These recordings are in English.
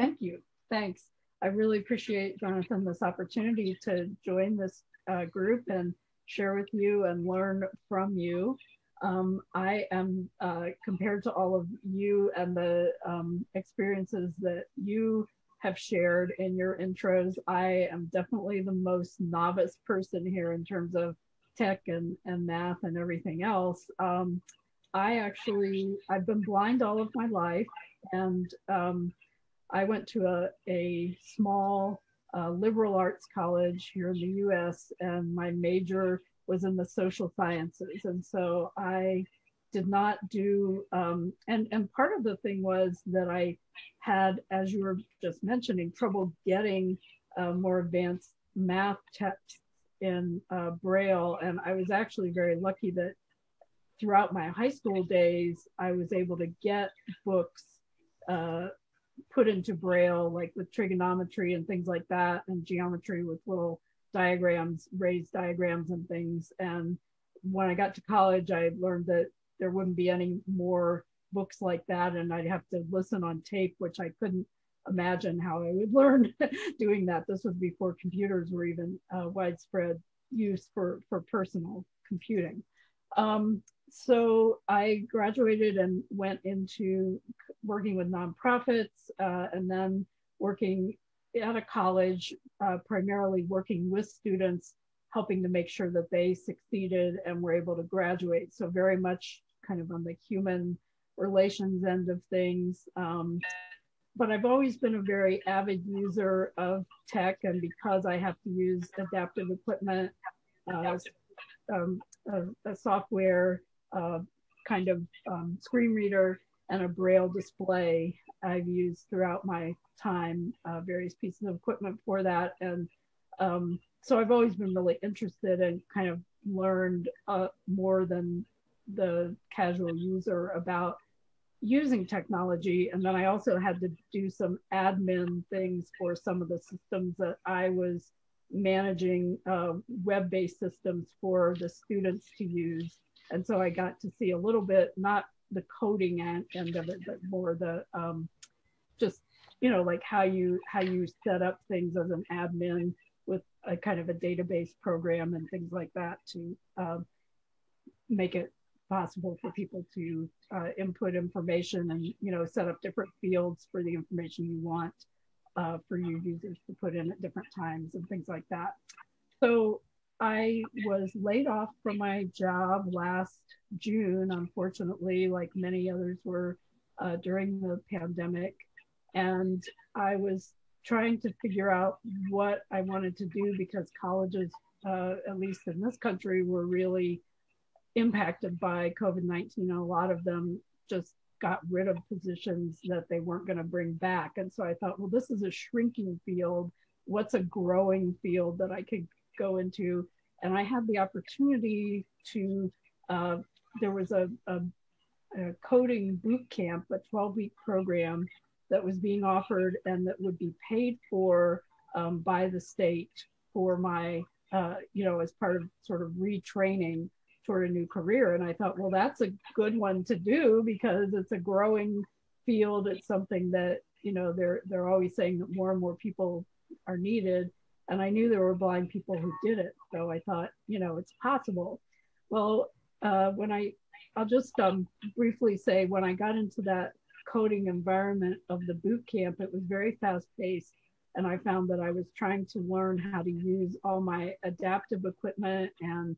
Thank you. Thanks. I really appreciate, Jonathan, this opportunity to join this group and share with you and learn from you. I am, compared to all of you and the experiences that you have shared in your intros, I am definitely the most novice person here in terms of tech and math and everything else. I've been blind all of my life, and I went to a small liberal arts college here in the US, and my major was in the social sciences. And so I did not do, and part of the thing was that I had, as you were just mentioning, trouble getting more advanced math texts in Braille. And I was actually very lucky that throughout my high school days, I was able to get books uh, put into Braille, like with trigonometry and things like that, and geometry with little diagrams, raised diagrams and things. And when I got to college, I learned that there wouldn't be any more books like that, and I'd have to listen on tape, which I couldn't imagine how I would learn doing that. This was before computers were even widespread use for personal computing. So I graduated and went into working with nonprofits, and then working at a college, primarily working with students, helping to make sure that they succeeded and were able to graduate. So very much kind of on the human relations end of things. But I've always been a very avid user of tech, and because I have to use adaptive equipment, uh, a software, uh, kind of screen reader, and a Braille display I've used throughout my time, various pieces of equipment for that. And so I've always been really interested and kind of learned more than the casual user about using technology. And then I also had to do some admin things for some of the systems that I was managing, web-based systems for the students to use. And so I got to see a little bit, not the coding end of it, but more the just, like how you set up things as an admin with a kind of a database program and things like that to make it possible for people to input information and set up different fields for the information you want for your users to put in at different times and things like that. So I was laid off from my job last June, unfortunately, like many others were during the pandemic. And I was trying to figure out what I wanted to do because colleges, at least in this country, were really impacted by COVID-19. And a lot of them just got rid of positions that they weren't going to bring back. And so I thought, well, this is a shrinking field. What's a growing field that I could go into? And I had the opportunity to, there was a coding boot camp, a 12-week program that was being offered and that would be paid for by the state for my, as part of sort of retraining toward a new career. And I thought, well, that's a good one to do because it's a growing field. It's something that, they're always saying that more and more people are needed. And I knew there were blind people who did it. So I thought, it's possible. Well, I'll just briefly say, when I got into that coding environment of the boot camp, it was very fast paced. And I found that I was trying to learn how to use all my adaptive equipment and,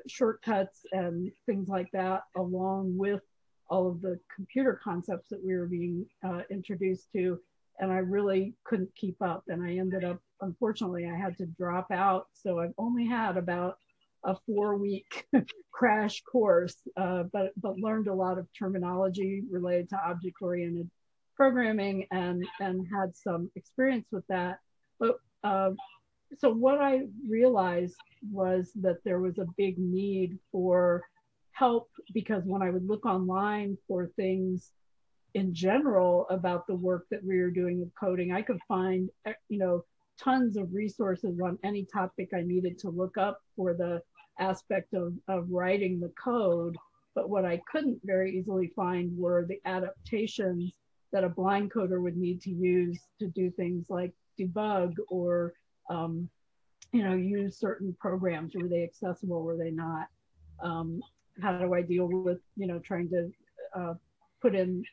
shortcuts and things like that, along with all of the computer concepts that we were being introduced to. And I really couldn't keep up. And I ended up, unfortunately, I had to drop out. So I've only had about a 4-week crash course, but learned a lot of terminology related to object-oriented programming and had some experience with that. But so what I realized was that there was a big need for help, because when I would look online for things in general about the work that we were doing with coding, I could find, tons of resources on any topic I needed to look up for the aspect of writing the code. But what I couldn't very easily find were the adaptations that a blind coder would need to use to do things like debug or use certain programs. Were they accessible? Were they not? How do I deal with trying to put in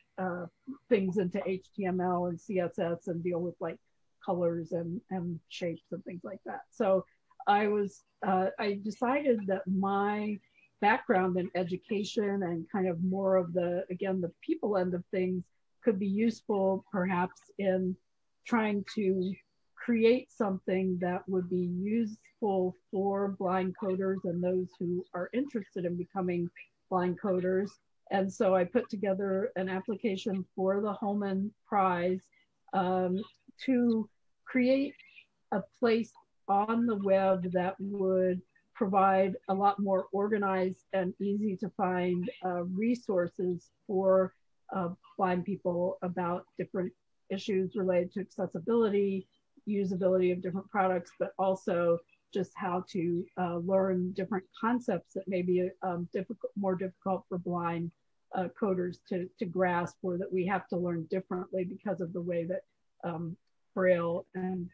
things into HTML and CSS and deal with like colors and shapes and things like that. So I decided that my background in education and kind of more of the people end of things could be useful perhaps in trying to create something that would be useful for blind coders and those who are interested in becoming blind coders. And so I put together an application for the Holman Prize to create a place on the web that would provide a lot more organized and easy to find resources for blind people about different issues related to accessibility, usability of different products, but also just how to learn different concepts that may be more difficult for blind coders to grasp, or that we have to learn differently because of the way that Braille and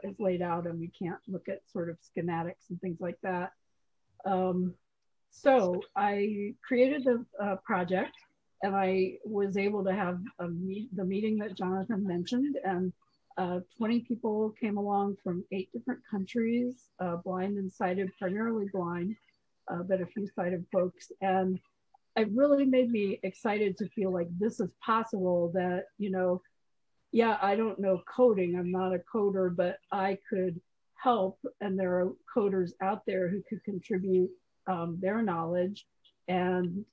is laid out, and we can't look at sort of schematics and things like that. So I created the project, and I was able to have the meeting that Jonathan mentioned, and 20 people came along from 8 different countries, blind and sighted, primarily blind, but a few sighted folks. And it really made me excited to feel like this is possible, that, yeah, I don't know coding, I'm not a coder, but I could help. And there are coders out there who could contribute their knowledge. And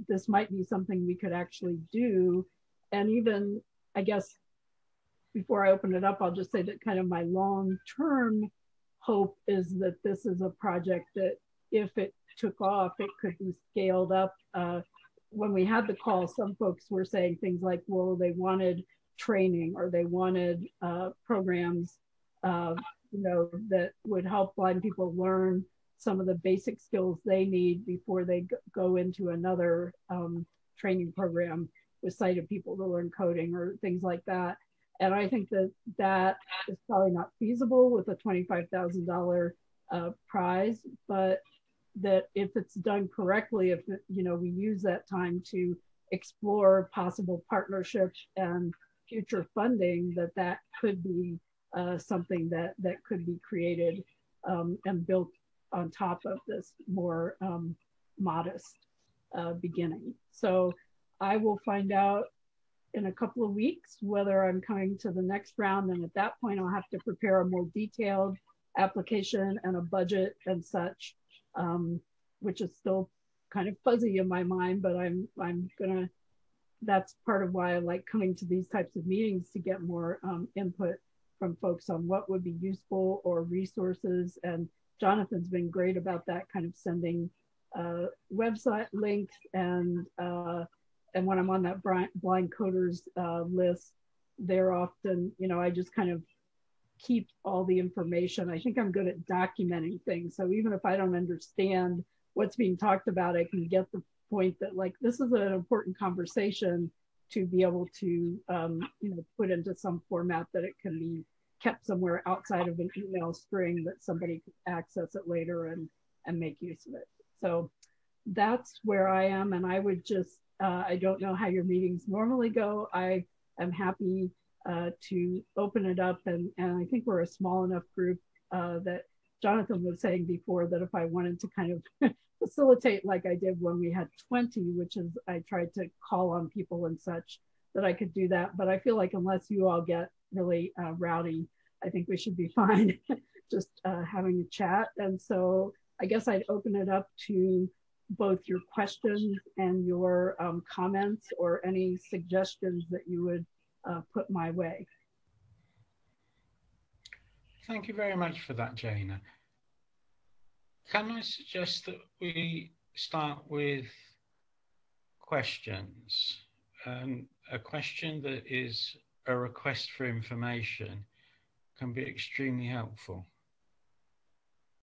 this might be something we could actually do. And even, I guess, before I open it up, I'll just say that kind of my long-term hope is that this is a project that if it took off, it could be scaled up. When we had the call, some folks were saying things like, well, they wanted training, or they wanted programs that would help blind people learn some of the basic skills they need before they go into another training program with sighted people to learn coding or things like that. And I think that that is probably not feasible with a $25,000 prize, but that if it's done correctly, if we use that time to explore possible partnerships and future funding, that could be something that could be created and built on top of this more modest beginning. So I will find out in a couple of weeks whether I'm coming to the next round, and at that point I'll have to prepare a more detailed application and a budget and such, which is still kind of fuzzy in my mind, but I'm gonna, that's part of why I like coming to these types of meetings, to get more input from folks on what would be useful or resources. And Jonathan's been great about that, kind of sending website links, and when I'm on that blind coders list, they're often, I just kind of keep all the information. I think I'm good at documenting things. So even if I don't understand what's being talked about, I can get the point that, like, this is an important conversation to be able to, put into some format that it can be kept somewhere outside of an email string that somebody can access it later and make use of it. So that's where I am. And I would just, I don't know how your meetings normally go. I am happy to open it up. And I think we're a small enough group that Jonathan was saying before, that if I wanted to kind of facilitate like I did when we had 20, which is I tried to call on people and such, that I could do that. But I feel like unless you all get really rowdy, I think we should be fine just having a chat. And so I guess I'd open it up to both your questions and your comments, or any suggestions that you would put my way. Thank you very much for that, Jana. Can I suggest that we start with questions? A question that is a request for information can be extremely helpful.